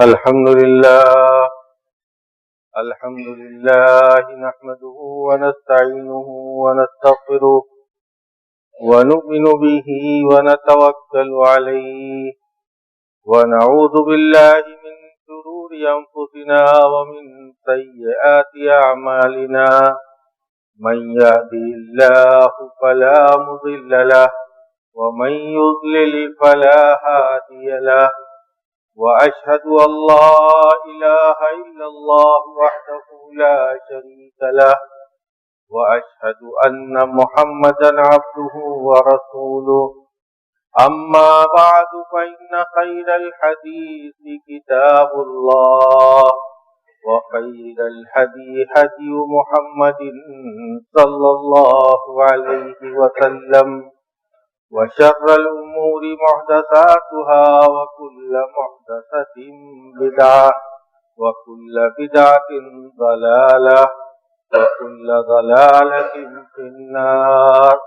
الحمد لله نحمده ونستعينه ونستغفره ونؤمن به ونتوكل عليه ونعوذ بالله من شرور أنفسنا ومن سيئات أعمالنا من يهده الله فلا مضل له ومن يضلل فلا هادي له وأشهد أن لا إله إلا الله وحده لا شريك له وأشهد أن محمدا عبده ورسوله أما بعد فإن خير الحديث كتاب الله وخير الهدي هدي محمد صلى الله عليه وسلم وشر الأمور محدثاتها وكل محدثة بدعة وكل بدعة ضلالة وكل ضلالة في النار.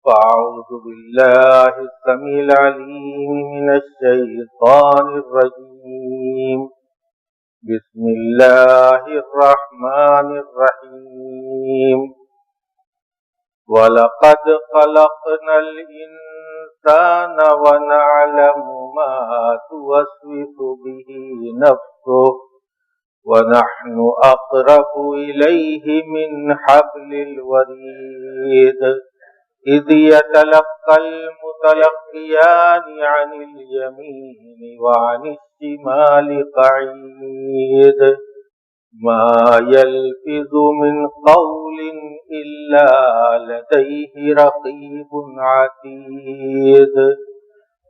فأعوذ بالله السميع العليم من الشيطان الرجيم. بسم الله الرحمن الرحيم. وَلَقَدْ خَلَقْنَا الْإِنسَانَ وَنَعْلَمُ مَا تُوَسْوِسُ بِهِ نَفْسُهُ وَنَحْنُ أَقْرَبُ إِلَيْهِ مِنْ حَبْلِ الْوَرِيدِ إِذْ يَتَلَقَّى الْمُتَلَقِّيَانِ عَنِ الْيَمِينِ وَعَنِ الشِّمَالِ قَعِيدٌ ما يلفظ من قول إلا لديه رقيب عتيد.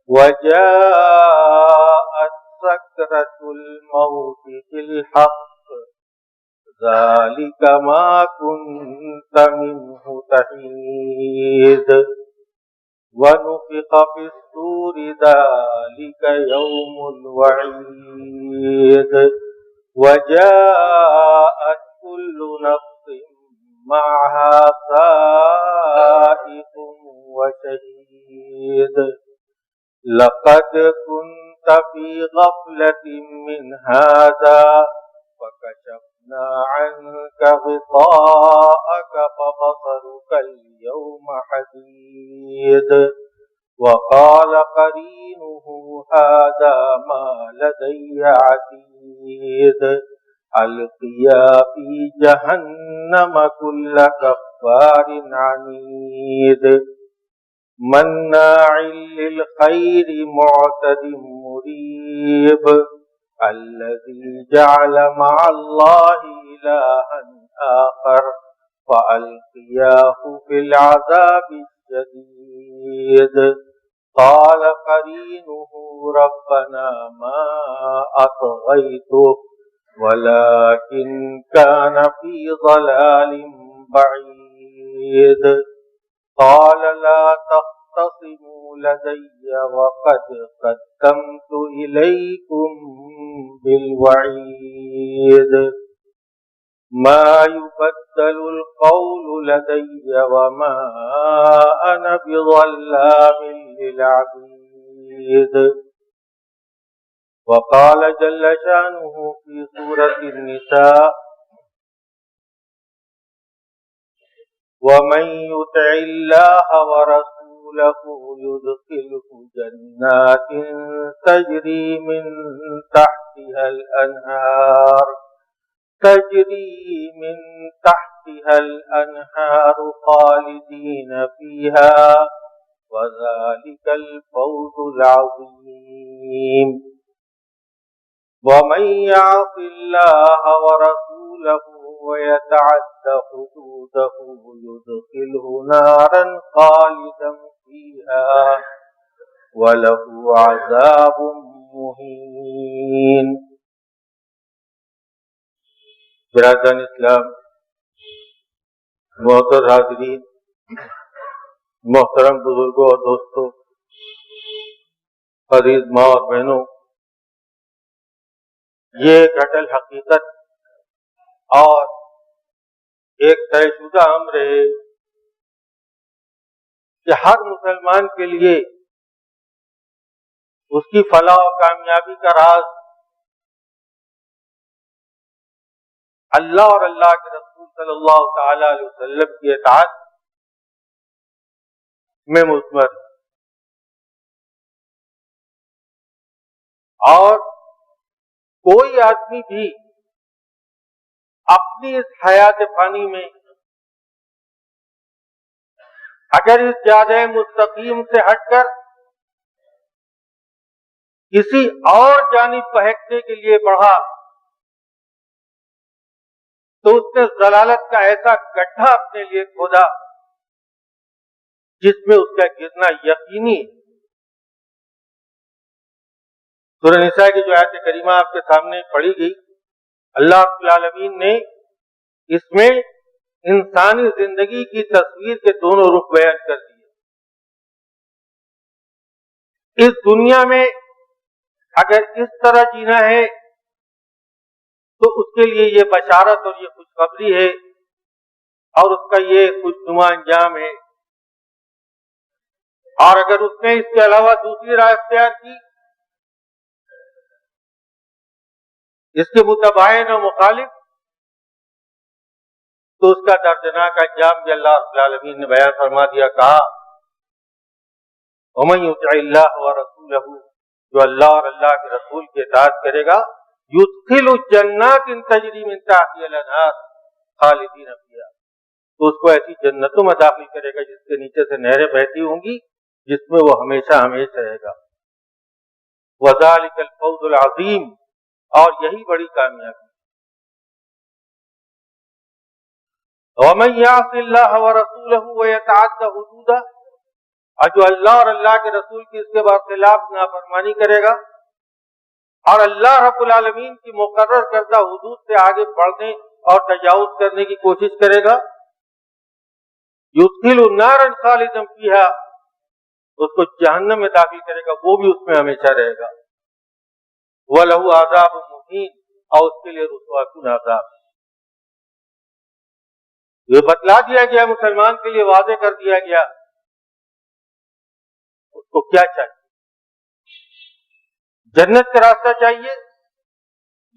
وجاءت سكرة الموت بالحق ذلك ما كنت منه تحيد. ونفخ في الصور ذلك يوم الوعيد. وجاءت كل نفس معها سائق وشهيد. لقد كنت في غفلة من هذا فكشفنا عنك غطاءك فبصرك اليوم حديد. وقال قرينه هذا ما لدي عتيد. ألقيا في جهنم كل كفار عنيد. مناع للخير معتد مريب. الذي جعل مع الله إلها آخر فألقياه في العذاب الشديد. قال قرينه ربنا ما أطغيته ولكن كان في ضلال بعيد. قال لا تختصموا لدي وقد قدمت إليكم بالوعيد. ما يبدل القول لدي وما أنا بظلام للعبيد. وقال جل شانه في سورة النساء ومن يطع الله ورسوله يدخله جنات تجري من تحتها الأنهار خالدين فيها وذلك الفوز العظيم. ومن يعص الله ورسوله ويتعد حدوده يدخله نارا خالدا فيها وله عذاب مهين. برادران اسلام، محترم حاضرین، محترم بزرگوں اور دوستوں، عزیز ماں اور بہنوں، یہ ایک اٹل حقیقت اور ایک طے شدہ امر ہے کہ ہر مسلمان کے لیے اس کی فلاح و کامیابی کا راز اللہ اور اللہ کے رسول صلی اللہ تعالی علیہ وسلم کی اطاعت میں مضمر ہے۔ اور کوئی آدمی بھی اپنی اس حیات فانی میں اگر اس جادہ مستقیم سے ہٹ کر کسی اور جانب بہکنے کے لیے بڑھا تو اس نے ضلالت کا ایسا گڈھا اپنے لیے کھودا جس میں اس کا گرنا یقینی ہے۔ سورہ نساء کی جو آیت کریمہ آپ کے سامنے پڑھی گئی، اللہ رب العالمین نے اس میں انسانی زندگی کی تصویر کے دونوں رخ بیان کر دیے۔ اس دنیا میں اگر اس طرح جینا ہے تو اس کے لیے یہ بشارت اور یہ خوشخبری ہے اور اس کا یہ خوشنما انجام ہے، اور اگر اس نے اس کے علاوہ دوسری راہ اختیار کی، اس کے متباین و مخالف، تو اس کا دردناک انجام بھی اللہ رب العالمین نے بیان فرما دیا۔ کہا وَمَن يُطِعِ اللَّهَ وَرَسُولَهُ، جو اللہ اور اللہ کے رسول کی اطاعت کرے گا، يُدْخِلُ جَنَّاتٍ تَجْرِي مِن تَحْتِهَا الْأَنْهَارُ خَالِدِينَ فِيهَا، تو اس کو ایسی جنتوں میں داخل کرے گا جس کے نیچے سے نہریں بہتی ہوں گی، جس میں وہ ہمیشہ ہمیشہ رہے گا۔ وَذَلِكَ الْفَوْزُ الْعَظِيمُ، اور یہی بڑی کامیابی۔ وَمَن يَعْصِ اللَّهَ وَرَسُولَهُ وَيَتَعَدَّ حُدُودَهُ، اور جو اللہ اور اللہ کے رسول کی اس کے برخلاف نافرمانی کرے گا اور اللہ رب العالمین کی مقرر کردہ حدود سے آگے بڑھنے اور تجاوز کرنے کی کوشش کرے گا، يُدْخِلُ نَارًا خَالِدًا فِيهَا، اس کو جہنم میں داخل کرے گا، وہ بھی اس میں ہمیشہ رہے گا۔ وَلَهُ عَذَابٌ مُهِينٌ، اور اس کے لیے رسوا کن عذاب۔ یہ بتلا دیا گیا، مسلمان کے لیے واضح کر دیا گیا اس کو کیا چاہیے۔ جنت کا راستہ چاہیے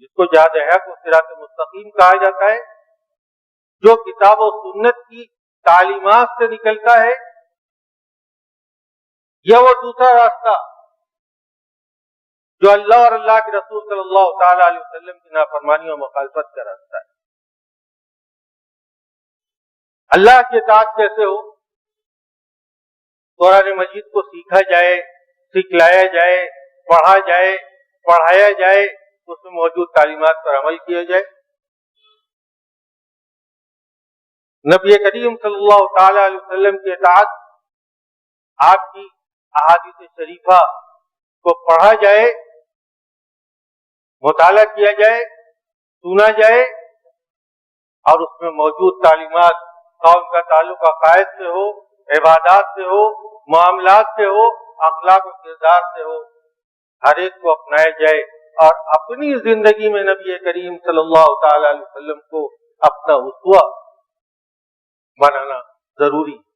جس کو جہاد حق و صراط مستقیم کہا جاتا ہے، جو کتاب و سنت کی تعلیمات سے نکلتا ہے، یا وہ دوسرا راستہ جو اللہ اور اللہ کے رسول صلی اللہ تعالی علیہ وسلم کی نافرمانی اور مخالفت کا راستہ ہے۔ اللہ کی اطاعت کیسے ہو؟ قرآن مجید کو سیکھا جائے، سکھلایا جائے، پڑھا جائے، پڑھایا جائے، اس میں موجود تعلیمات پر عمل کیا جائے۔ نبی کریم صلی اللہ تعالی علیہ وسلم کی اطاعت، آپ کی احادیث شریفہ کو پڑھا جائے، مطالعہ کیا جائے، سنا جائے، اور اس میں موجود تعلیمات قوم کا تعلق عقائد سے ہو، عبادات سے ہو، معاملات سے ہو، اخلاق و کردار سے ہو، ہر ایک کو اپنایا جائے اور اپنی زندگی میں نبی کریم صلی اللہ تعالی علیہ وسلم کو اپنا اسوہ بنانا ضروری ہے۔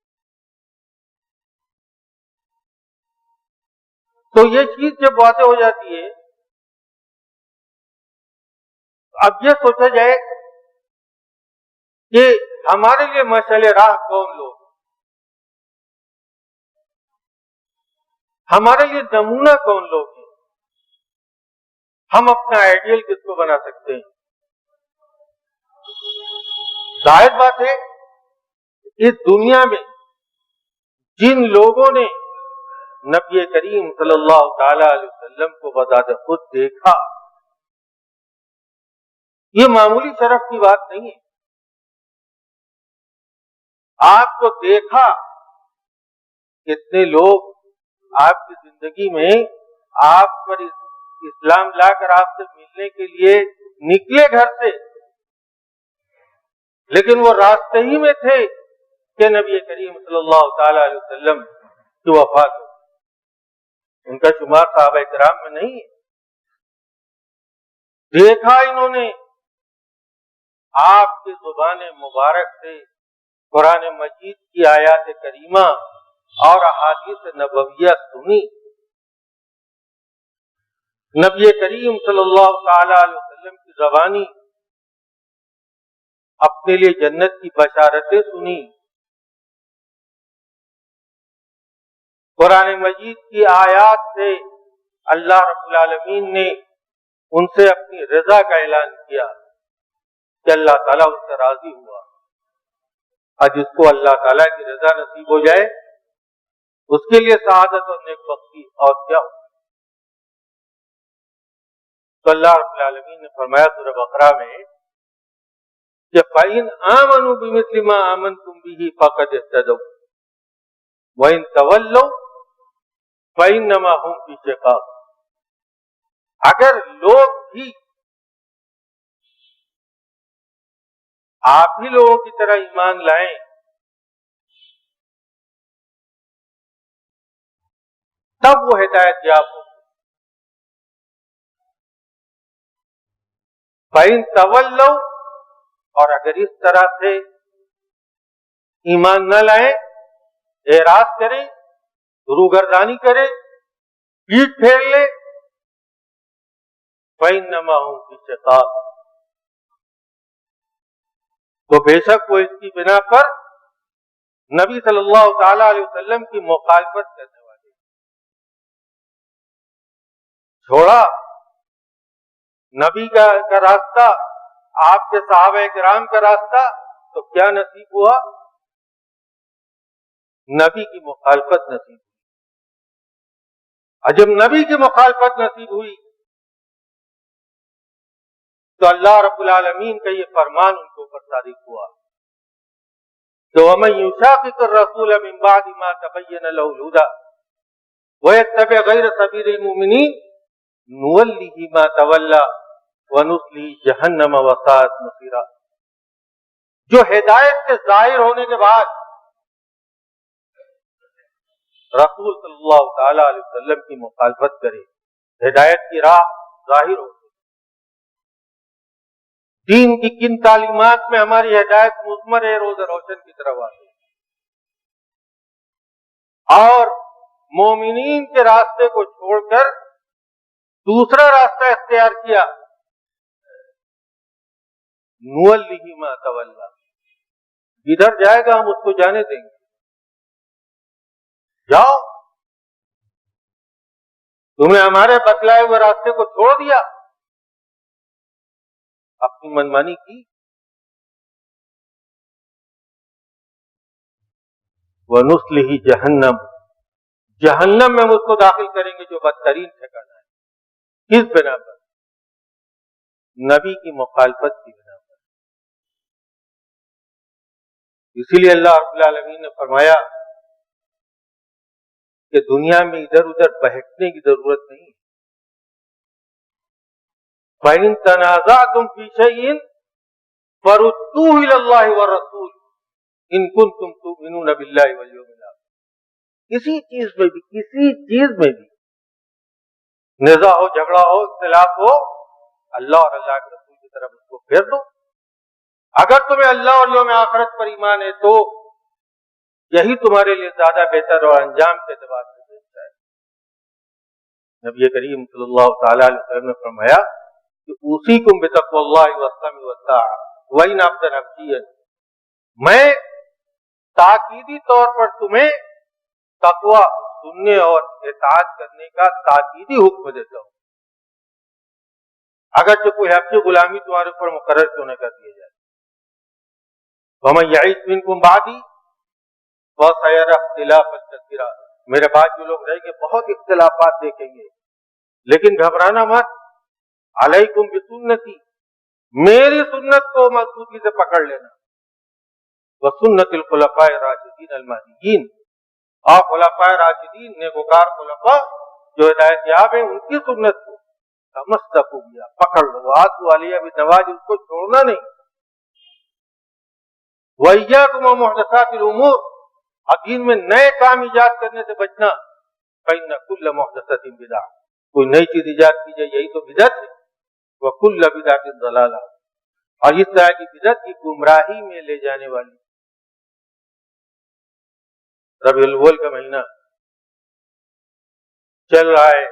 تو یہ چیز جب واضح ہو جاتی ہے، اب یہ سوچا جائے کہ ہمارے لیے مشعل راہ کون لوگ، ہمارے لیے نمونہ کون لوگ ہیں، ہم اپنا آئیڈیل کس کو بنا سکتے ہیں۔ ظاہر بات ہے اس دنیا میں جن لوگوں نے نبی کریم صلی اللہ تعالی علیہ وسلم کو بذات خود دیکھا، یہ معمولی شرف کی بات نہیں ہے۔ آپ کو دیکھا، کتنے لوگ آپ کی زندگی میں آپ پر اسلام لا کر آپ سے ملنے کے لیے نکلے گھر سے، لیکن وہ راستے ہی میں تھے کہ نبی کریم صلی اللہ تعالی علیہ وسلم کی وفات ہو۔ ان کا شمار صحابہ کرام میں نہیں ہے۔ دیکھا انہوں نے، آپ کی زبان مبارک سے قرآن مجید کی آیات کریمہ اور احادیث نبویہ سنی، نبی کریم صلی اللہ تعالی علیہ وسلم کی زبانی اپنے لیے جنت کی بشارتیں سنی، قرآن مجید کی آیات سے اللہ رب العالمین نے ان سے اپنی رضا کا اعلان کیا کہ اللہ تعالیٰ ان سے راضی ہوا۔ اور جس کو اللہ تعالیٰ کی رضا نصیب ہو جائے اس کے لیے سعادت اور نیک بختی اور کیا ہو۔ تو اللہ رب العالمین نے فرمایا سورہ بقرہ میں کہ فَإِنْ آمَنُوا بِمِثْلِ مَا آمَنْتُمْ بِهِ فَقَدِ اهْتَدَوْا وَإِنْ تَوَلَّوْا فَإِنَّمَا هُمْ فِي شِقَاقٍ۔ اگر لوگ بھی آپ ہی لوگوں کی طرح ایمان لائیں تب وہ ہدایت یاب ہو۔ فَإِنْ تَوَلَّوْا، اور اگر اس طرح سے ایمان نہ لائیں، اعراض کریں، روگردانی کریں، پیٹ پھیر لیں، فَإِنَّمَا هُمْ فِي شِقَاقٍ، تو بے شک وہ اس کی بنا پر نبی صلی اللہ تعالی علیہ وسلم کی مخالفت کرنے والے چھوڑا نبی کا راستہ، آپ کے صحابہ کرام کا راستہ، تو کیا نصیب ہوا؟ نبی کی مخالفت نصیب ہوئی۔ اور جب نبی کی مخالفت نصیب ہوئی تو اللہ رب العالمین کا یہ فرمان ان کے اوپر صادق ہوا کہ وَمَن يُشَاقِقِ الرَّسُولَ مِن بَعْدِ مَا تَبَيَّنَ لَهُ الْهُدَى وَيَتَّبِعْ غَيْرَ سَبِيلِ الْمُؤْمِنِينَ نُوَلِّهِ مَا تَوَلَّى وَنُصْلِهِ جَهَنَّمَ وَسَاءَتْ مَصِيرًا۔ جو ہدایت کے ظاہر ہونے کے بعد رسول صلی اللہ تعالی علیہ وسلم کی مخالفت کرے، ہدایت کی راہ ظاہر ہو، دین کی کن تعلیمات میں ہماری ہدایت مثمر ہے، روز روشن کی طرف آتی ہے، اور مومنین کے راستے کو چھوڑ کر دوسرا راستہ اختیار کیا، نُوَلِّهِ مَا تَوَلَّى، جدھر جائے گا ہم اس کو جانے دیں گے، جاؤ، تم نے ہمارے بتلائے ہوئے راستے کو چھوڑ دیا، اپنی منمانی کی، وَنُصْلِهِ جَهَنَّمَ، جہنم میں ہم اس کو داخل کریں گے جو بدترین ٹھکانہ ہے۔ کس بنا پر؟ نبی کی مخالفت کی بنا پر۔ اسی لیے اللہ رب العالمین نے فرمایا کہ دنیا میں ادھر ادھر بہکنے کی ضرورت نہیں ہے۔ فَإِن تَنَازَعْتُمْ فِي شَيْءٍ فَرُدُّوهُ إِلَى اللَّهِ وَالرَّسُولِ إِن كُنتُمْ تُؤْمِنُونَ بِاللَّهِ وَالْيَوْمِ الْآخِرِ۔ کسی چیز میں بھی نزاع ہو، جھگڑا ہو، اختلاف ہو، اللہ اور اللہ کے رسول کی طرف اس کو پھیر دو۔ اگر تمہیں اللہ اور یوم آخرت پر ایمان ہے تو یہی تمہارے لیے زیادہ بہتر اور انجام کے اعتبار سے بہتر ہے۔ نبی کریم صلی اللہ تعالی علیہ وسلم نے فرمایا کہ اوصیکم بتقوی اللہ والسمع والطاعہ وان عبدا نبیا، میں تاکیدی طور پر تمہیں تقوی، سننے اور اطاعت کرنے کا تاکیدی حکم دیتا ہوں، اگرچہ کوئی حق کی غلامی تمہارے اوپر مقرر کیوں نہ کر دیا جائے۔ وَمَن يَعِشْ مِنْكُمْ بَعْدِي فَسَيَرَى اخْتِلَافًا كَثِيرًا، میرے بعد جو لوگ رہیں گے بہت اختلافات دیکھیں گے، لیکن گھبرانا مت، علیکم بسنتی، میری سنت کو مضبوطی سے پکڑ لینا، وسنت الخلفاء الراشدین المہدیین، اور خلفاء راشدین نیکوکار خلفاء جو ہدایت یاب ہیں ان کی سنت کو تمسکوا بہا، پکڑ لو، وعضوا علیہا بالنواجذ، اس کو چھوڑنا نہیں۔ وَإِيَّاكُمْ وَمُحْدَثَاتِ الْأُمُورِ، اور دین میں نئے کام ایجاد کرنے سے بچنا، فَإِنَّ كُلَّ مُحْدَثَةٍ بِدْعَةٍ، کوئی نئی چیز ایجاد کی جائے یہی تو بدعت ہے، وَكُلَّ بِدْعَةٍ ضَلَالَةٍ، اور اس طرح کی بدعت کی گمراہی میں لے جانے والی۔ ربیع الاول کا مہینہ چل رہا ہے،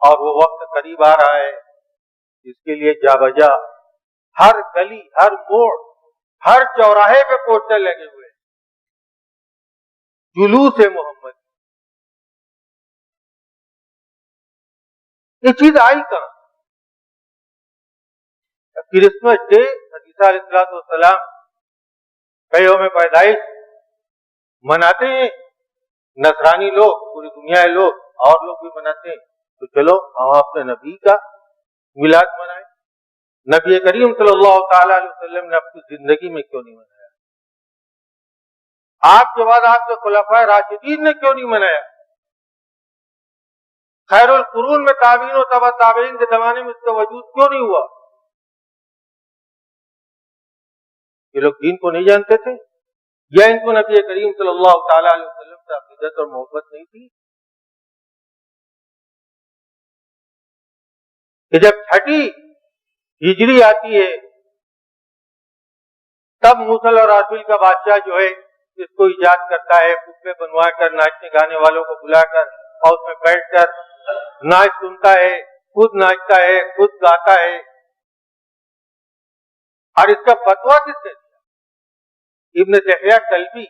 اور وہ وقت قریب آ رہا ہے جس کے لیے جا بجا ہر گلی، ہر موڑ، ہر چوراہے پہ پوسٹر لگے ہوئے ہیں، جلوس محمد۔ یہ چیز آئی کہاں؟ کرسمس ڈے عیسیٰ علیہ السلام کا یوم پیدائش مناتے ہیں نصرانی لوگ، پوری دنیا کے لوگ، اور لوگ بھی مناتے ہیں، تو چلو ہم اپنے نبی کا میلاد منائیں۔ نبی کریم صلی اللہ تعالی علیہ وسلم نے اپنی زندگی میں کیوں نہیں منایا؟ آپ کے بعد آپ کے خلفائے راشدین نے کیوں نہیں منایا؟ خیر القرون میں تابعین و تبع تابعین کے زمانے میں اس کا وجود کیوں نہیں ہوا؟ یہ لوگ دین کو نہیں جانتے تھے، یا ان کو نبی کریم صلی اللہ تعالی علیہ وسلم سے عقیدت اور محبت نہیں تھی؟ کہ جب چھٹی ہجری آتی ہے تب موصل اور اربیل کا بادشاہ جو ہے اس کو ایجاد کرتا ہے، کفے بنوا کر ناچنے گانے والوں کو بلا کر اور اس میں بیٹھ کر ناچ سنتا ہے، خود ناچتا ہے، خود گاتا ہے۔ اور اس کا فتویٰ کس نے دیا؟ ابن دحیہ کلبی،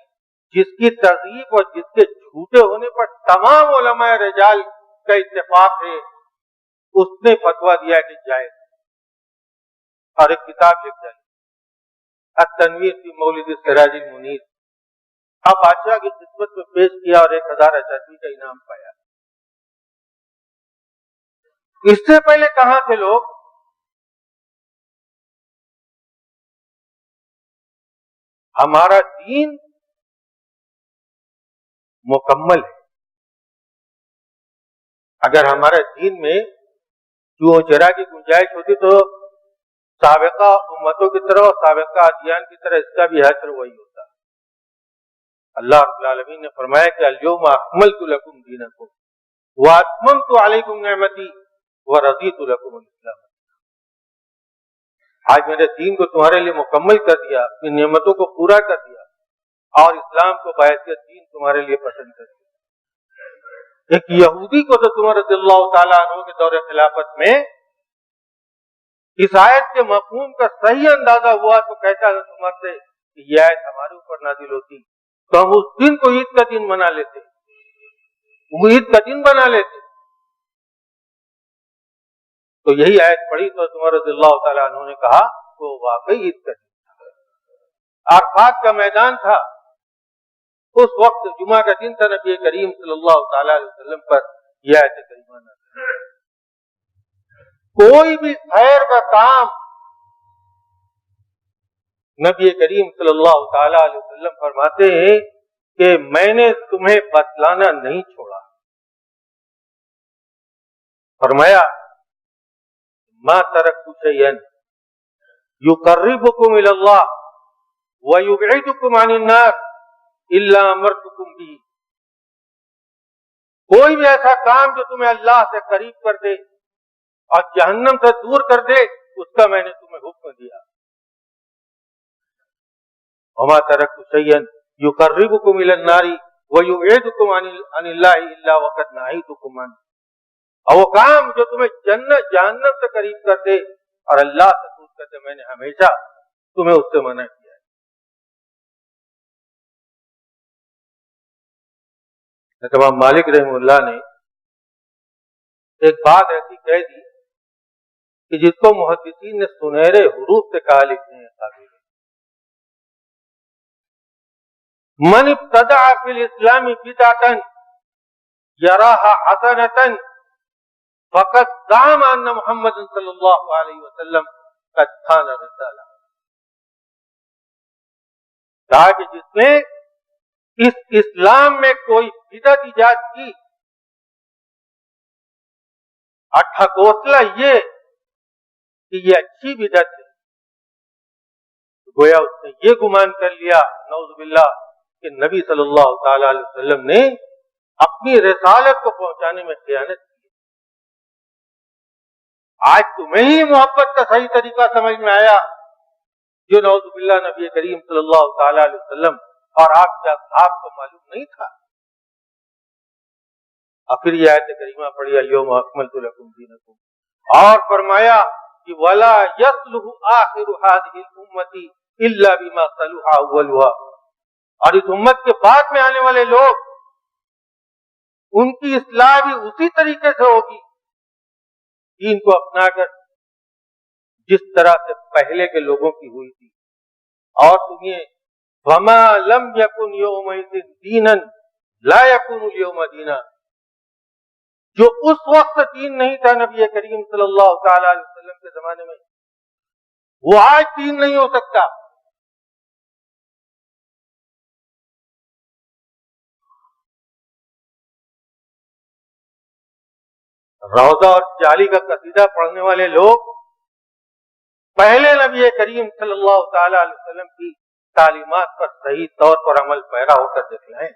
جس کی تہذیب اور جس کے جھوٹے ہونے پر تمام علماء رجال کا اتفاق ہے، اس نے فتویٰ دیا کہ جائز، اور ایک کتاب لکھ ڈالی التنویر فی مولد السراج المنیر۔ اب بادشاہ کی خدمت میں پیش کیا اور 1000 اشرفی کا انعام پایا۔ اس سے پہلے کہاں تھے لوگ؟ ہمارا دین مکمل ہے۔ اگر ہمارے دین میں جو چرا کی گنجائش ہوتی تو سابقہ امتوں کی طرح اور سابقہ ادیان کی طرح اس کا بھی حشر وہی ہوتا۔ اللہ رب العالمین نے فرمایا کہ الیوم اکملت لکم دینکم واتممت علیکم نعمتی ورضیت لکم الاسلام۔ آج میرے دین کو تمہارے لیے مکمل کر دیا، اپنی نعمتوں کو پورا کر دیا، اور اسلام کو بحیثیت دین تمہارے لیے پسند کر دیا۔ ایک یہودی کو تو تمہارے رضی اللہ تعالیٰ عنہ کے دور خلافت میں اس آیت کے مفہوم کا صحیح اندازہ ہوا تو کہتا ہے تمہارے کہ یہ آیت ہمارے اوپر نازل ہوتی تو ہم اس دن کو عید کا دن منا لیتے، وہ عید کا دن بنا لیتے۔ تو یہی آیت پڑھی تو عمر رضی اللہ تعالیٰ عنہ نے کہا وہ واقعی عید کا دن تھا، عرفات کا میدان تھا، اس وقت جمعہ کا دن تھا، نبی کریم صلی اللہ تعالیٰ علیہ وسلم پر یہ آیت کریمہ نازل۔ کوئی بھی خیر کا کام نبی کریم صلی اللہ تعالیٰ علیہ وسلم فرماتے ہیں کہ میں نے تمہیں بتلانا نہیں چھوڑا۔ فرمایا ما ترکت شیئا یقربکم الی اللہ ویبعدکم عن النار الا امرتکم به۔ کوئی بھی ایسا کام جو تمہیں اللہ سے قریب کر دے اور جہنم سے دور کر دے، اس کا میں نے تمہیں حکم دیا۔ وما ترکت شیئا یقربکم الی النار ویبعدکم عن اللہ الا وقد نہیتکم عنہ۔ اور وہ کام جو تمہیں جنت جہنم سے قریب کر دے اور اللہ سے دور کر دے، میں نے ہمیشہ تمہیں اس سے منع کیا ہے۔ امام مالک رحمہ اللہ نے ایک بات ایسی کہہ دی کہ جس کو محدثین نے سنہرے حروف سے کہا لکھنے ہیں قابل۔ من ابتدع فی الاسلام بدعۃ یراھا حسنۃ فقد زعم ان محمد صلی اللہ علیہ وسلم قد خان الرسالہ۔ کہا کہ جس نے اس اسلام میں کوئی بدعت ایجاد کی، اٹھکوسلا یہ کہ یہ اچھی بدعت ہے، گویا اس نے یہ گمان کر لیا نعوذ باللہ کہ نبی صلی اللہ تعالی علیہ وسلم نے اپنی رسالت کو پہنچانے میں خیانت کی۔ آج تمہیں ہی محبت کا صحیح طریقہ سمجھ میں آیا جو نعوذ باللہ نبی کریم صلی اللہ تعالی علیہ وسلم اور آپ کے اصحاب کو معلوم نہیں تھا۔ اور پھر یہ آیت کریمہ پڑھی الیوم اکملت لکم دینکم، اور فرمایا کہ ولا یصلح آخر هذه الامة الا بما صلح اولها، اور اس امت کے بعد میں آنے والے لوگ ان کی اصلاح بھی اسی طریقے سے ہوگی، دین کو اپنا کر جس طرح سے پہلے کے لوگوں کی ہوئی تھی۔ اور سنیے وما لم یکن یومئذ دینا لا یکون اليوم دینا، جو اس وقت دین نہیں تھا نبی کریم صلی اللہ تعالی علیہ وسلم کے زمانے میں، وہ آج دین نہیں ہو سکتا۔ روضہ اور جعلی کا قصیدہ پڑھنے والے لوگ پہلے نبی کریم صلی اللہ تعالی علیہ وسلم کی تعلیمات پر صحیح طور پر عمل پیرا ہو کر دکھلائیں۔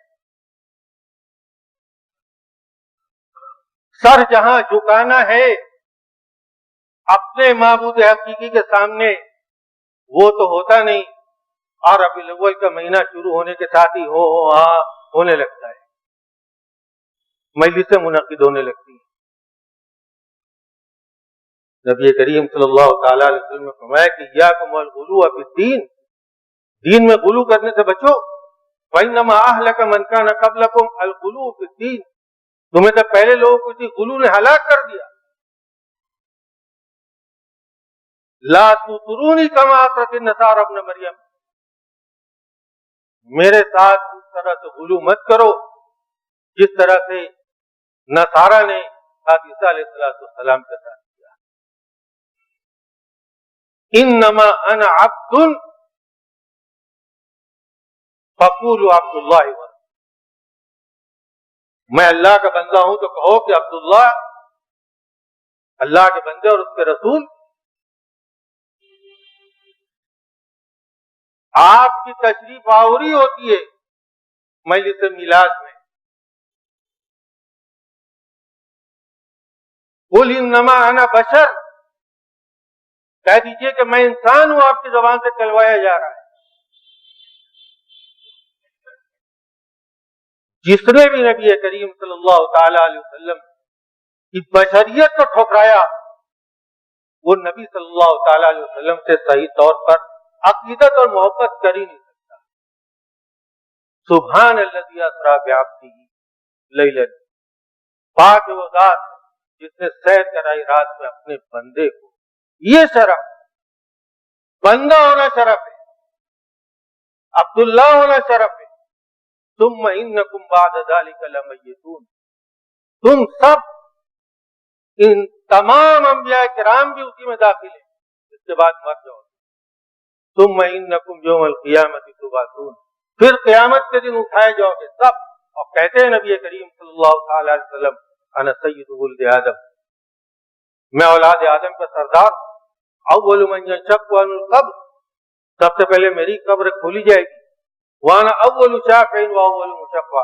سر جہاں جھکانا ہے اپنے معبود حقیقی کے سامنے وہ تو ہوتا نہیں، اور ربیع الاول کا مہینہ شروع ہونے کے ساتھ ہی ہو ہاں ہونے لگتا ہے، مجلسیں منعقد ہونے لگتی ہیں۔ نبی کریم صلی اللہ تعالی علیہ وسلم نے فرمایا کہ ایاکم والغلو فی الدین، دین میں غلو کرنے سے بچو، فإنما أهلك من كان قبلكم الغلو فی الدین، تمہیں تو پہلے لوگوں کو اسی غلو نے ہلاک کر دیا۔ لا تطرونی کما اطرت النصارى ابن مریم، میرے ساتھ اس طرح سے غلو مت کرو جس طرح سے نصارہ نے عیسیٰ علیہ السلام کے ساتھ کیا۔ انما انا عبد فقولوا عبد اللہ ورسولہ، میں اللہ کا بندہ ہوں تو کہو کہ عبداللہ اللہ کے بندے اور اس کے رسول۔ آپ کی تشریف آوری ہوتی ہے مجلس میلاد میں، قل انما انا بشر، کہہ دیجئے کہ میں انسان ہوں، آپ کی زبان سے کہلوایا جا رہا ہے۔ جس نے بھی نبی کریم صلی اللہ تعالی علیہ وسلم کی بشریت کو ٹھکرایا وہ نبی صلی اللہ تعالی علیہ وسلم سے صحیح طور پر عقیدت اور محبت کر ہی نہیں سکتا۔ سبحان الذی اسری بعبدہ لیلا، پاک وہ ذات جس نے سیر کرائی رات میں اپنے بندے کو۔ یہ شرف، بندہ ہونا شرف ہے، عبداللہ ہونا شرف ہے۔ ثم انکم بعد ذلک لمیتون، تم سب ان تمام انبیاء کرام بھی اسی میں داخل ہیں، اس کے بعد مر جاؤ۔ ثم انکم یوم القیامۃ تبعثون، پھر قیامت کے دن اٹھائے جاؤ گے سب۔ اور کہتے ہیں نبی کریم صلی اللہ تعالی علیہ وسلم انا سید ولد آدم، میں اولاد آدم کا سردار ہوں۔ اول من ينشق عنه القبر، سب سے پہلے میری قبر کھولی جائے گی۔ وانا اول شافع واول مشفع،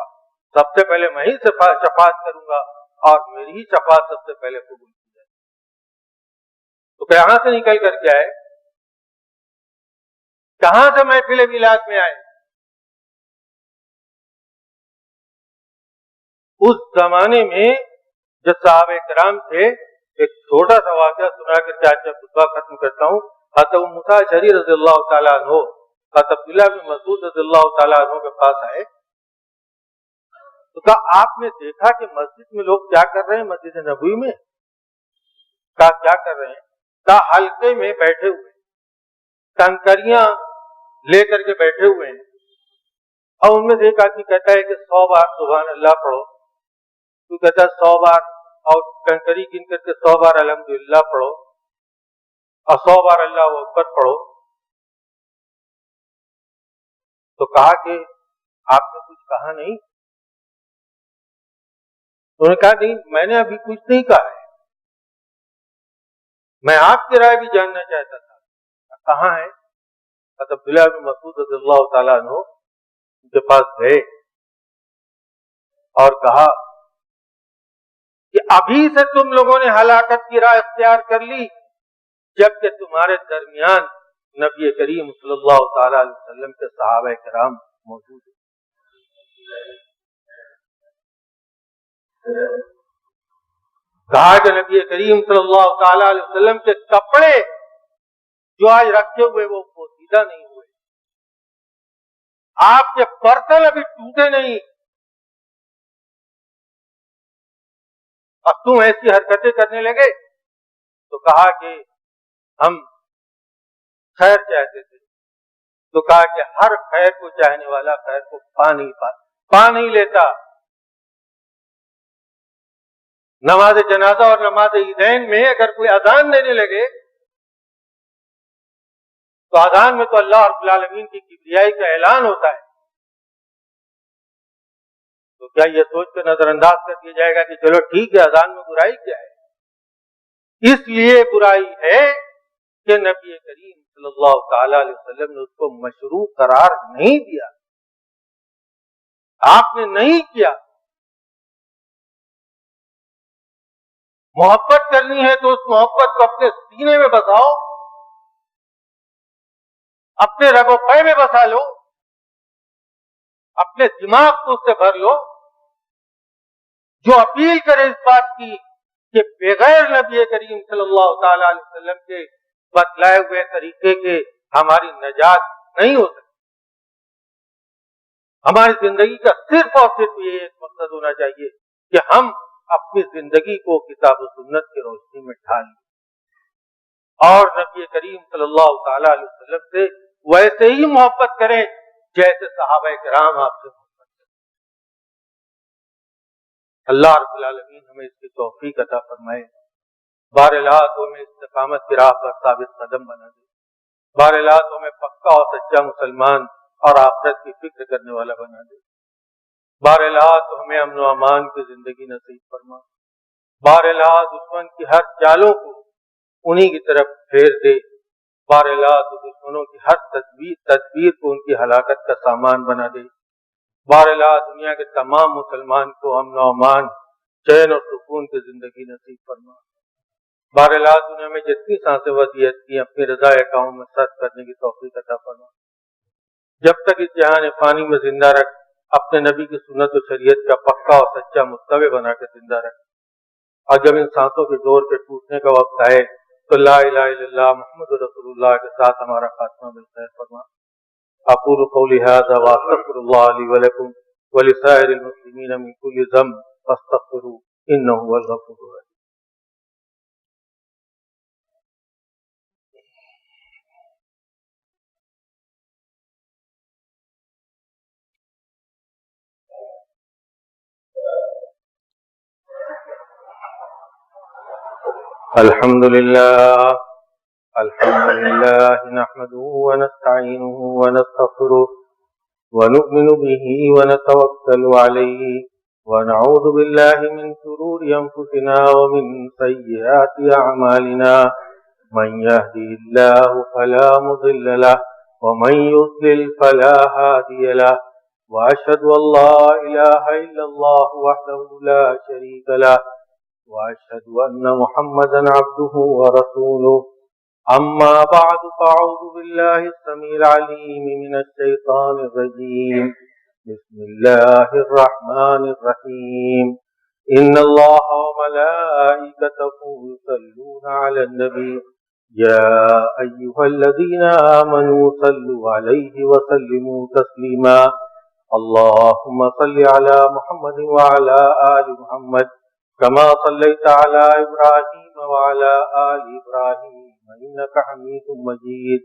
سب سے پہلے میں ہی شفاعت کروں گا اور میری ہی شفاعت سب سے پہلے قبول کی جائے گی۔ تو کہاں سے نکل کر کے آئے، کہاں سے محفل میلاد میں آئے؟ اس زمانے میں جو صحابہ کرام تھے، ایک چھوٹا سا واقعہ سنا کر کے آج کا خطبہ ختم کرتا ہوں۔ حضرت موسیٰ اشعری رضی اللہ تعالیٰ عنہ حضرت عبداللہ بن مسعود رضی اللہ تعالیٰ عنہ کے پاس آئے تو کہا آپ نے دیکھا کہ مسجد میں لوگ کیا کر رہے ہیں، مسجد نبوی میں؟ کہا کیا کر رہے ہیں؟ کہا حلقے میں بیٹھے ہوئے، کنکریاں لے کر کے بیٹھے ہوئے ہیں، اور ان میں سے ایک آدمی کہتا ہے کہ 100 بار سبحان اللہ پڑھو، تو کہتا ہے 100 بار، اور کنکری گن کر کے 100 بار الحمدللہ پڑھو اور 100 بار اللہ اکبر پڑھو۔ تو کہا کہ آپ نے کچھ کہا نہیں؟ انہوں نے کہا نہیں، میں نے ابھی کچھ نہیں کہا ہے، میں آپ کی رائے بھی جاننا چاہتا تھا۔ کہاں ہے؟ حضرت عبداللہ بن مسعود رضی اللہ تعالیٰ عنہ ان کے پاس گئے اور کہا کہ ابھی سے تم لوگوں نے ہلاکت کی راہ اختیار کر لی جبکہ تمہارے درمیان نبی کریم صلی اللہ تعالی علیہ وسلم کے صحابہ کرام موجود ہیں۔ کہا کہ نبی کریم صلی اللہ تعالی علیہ وسلم کے کپڑے جو آج رکھے ہوئے وہ پوسیدہ نہیں ہوئے، آپ کے برتن ابھی ٹوٹے نہیں، اب تم ایسی حرکتیں کرنے لگے۔ تو کہا کہ ہم خیر چاہتے تھے، تو کہا کہ ہر خیر کو چاہنے والا خیر کو پا نہیں لیتا۔ نماز جنازہ اور نماز عیدین میں اگر کوئی اذان دینے لگے تو اذان میں تو اللہ رب العالمین کی کبریائی کا اعلان ہوتا ہے، تو کیا یہ سوچ کر نظر انداز کر دیا جائے گا کہ چلو ٹھیک ہے، اذان میں برائی کیا ہے؟ اس لیے برائی ہے کہ نبی کریم صلی اللہ تعالی علیہ وسلم نے اس کو مشروع قرار نہیں دیا، آپ نے نہیں کیا۔ محبت کرنی ہے تو اس محبت کو اپنے سینے میں بساؤ، اپنے رگ و پے میں بسا لو، اپنے دماغ کو اس سے بھر لو۔ جو اپیل کرے اس بات کی کہ بغیر نبی کریم صلی اللہ تعالی علیہ وسلم کے بتلائے ہوئے طریقے کے ہماری نجات نہیں ہو سکتی، ہماری زندگی کا صرف اور صرف یہ ایک مقصد ہونا چاہیے کہ ہم اپنی زندگی کو کتاب و سنت کی روشنی میں ڈھال لیں اور نبی کریم صلی اللہ تعالی علیہ وسلم سے ویسے ہی محبت کریں جیسے صحابہ کرام آپ سے محبت کریں۔ اللہ رب العالمین ہمیں اس کی توفیق عطا فرمائے۔ بہرحال تو ہمیں استقامت کی راہ پر ثابت قدم بنا دے، بہرحال تو ہمیں پکا اور سچا مسلمان اور آخرت کی فکر کرنے والا بنا دے، بہرحال تو ہمیں امن و امان کی زندگی نصیب فرما، بہرحال دشمن کی ہر چالوں کو انہی کی طرف پھیر دے، بہرحال تو دشمنوں کی ہر تدبیر کو ان کی ہلاکت کا سامان بنا دے، بہرحال دنیا کے تمام مسلمان کو امن و امان، چین اور سکون کی زندگی نصیب فرما، بہرحال دنیا میں جتنی سانسیں وصیت کی اپنی رضا کاؤں میں صرف کرنے کی توفیق عطا فرما۔ جب تک اس جہان فانی میں زندہ رکھ، اپنے نبی کی سنت و شریعت کا پکا اور سچا متبع بنا کے زندہ رکھ، اور جب ان سانسوں کے ڈور کے ٹوٹنے کا وقت آئے تو لا الہ الا اللہ محمد رسول اللہ کے ساتھ ہمارا خاتمہ بالخیر فرما۔ اقول قولی ھذا واستغفر اللہ لی ولکم ولسائر المسلمین من کل ذنب فاستغفروہ انہ هو الغفور الرحیم۔ الحمد لله نحمده ونستعينه ونستغفره ونؤمن به ونتوكل عليه ونعوذ بالله من شرور أنفسنا ومن سيئات أعمالنا من يهده الله فلا مضل له ومن يضلل فلا هادي له وأشهد أن لا إله إلا الله وحده لا شريك له وأشهد أن محمدا عبده ورسوله أما بعد فأعوذ بالله السميع العليم من الشيطان الرجيم بسم الله الرحمن الرحيم إن الله وملائكته يصلون على النبي يا أيها الذين آمنوا صلوا عليه وسلموا تسليما اللهم صل على محمد وعلى آل محمد كما صليت على إبراهيم وعلى آل إبراهيم إنك حميد مجيد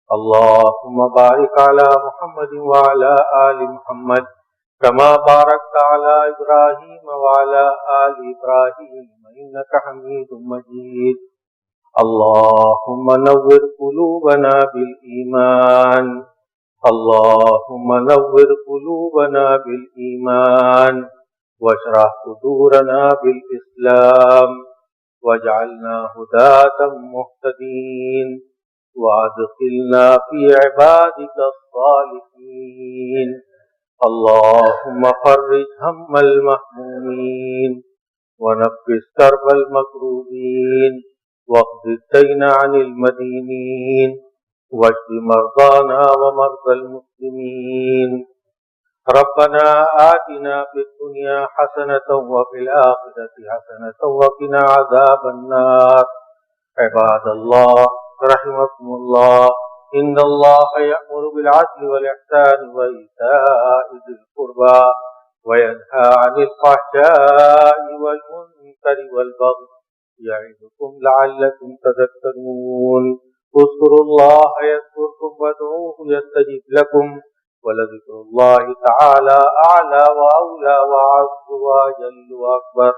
اللهم بارك على محمد وعلى آل محمد كما باركت على إبراهيم وعلى آل إبراهيم إنك حميد مجيد اللهم نور قلوبنا بالإيمان اللهم نور قلوبنا بالإيمان واشرح صدورنا بالإسلام واجعلنا هداة مهتدين وادخلنا في عبادك الصالحين اللهم فرج هم المهمومين ونفس كرب المكروبين واقض الدين عن المدينين واشف مرضانا ومرضى المسلمين ربنا آتنا في الدنيا حسنة وفي الآخرة حسنة وقنا عذاب النار. عباد الله رحمكم الله، إن الله يأمر بالعدل والإحسان وإيتاء ذي القربى وينهى عن الفحشاء والمنكر والبغي يعظكم لعلكم تذكرون. اذكروا الله يذكركم وادعوه يستجب لكم ولذكر الله تعالى أعلى وأولى وأعز وأجل وأكبر.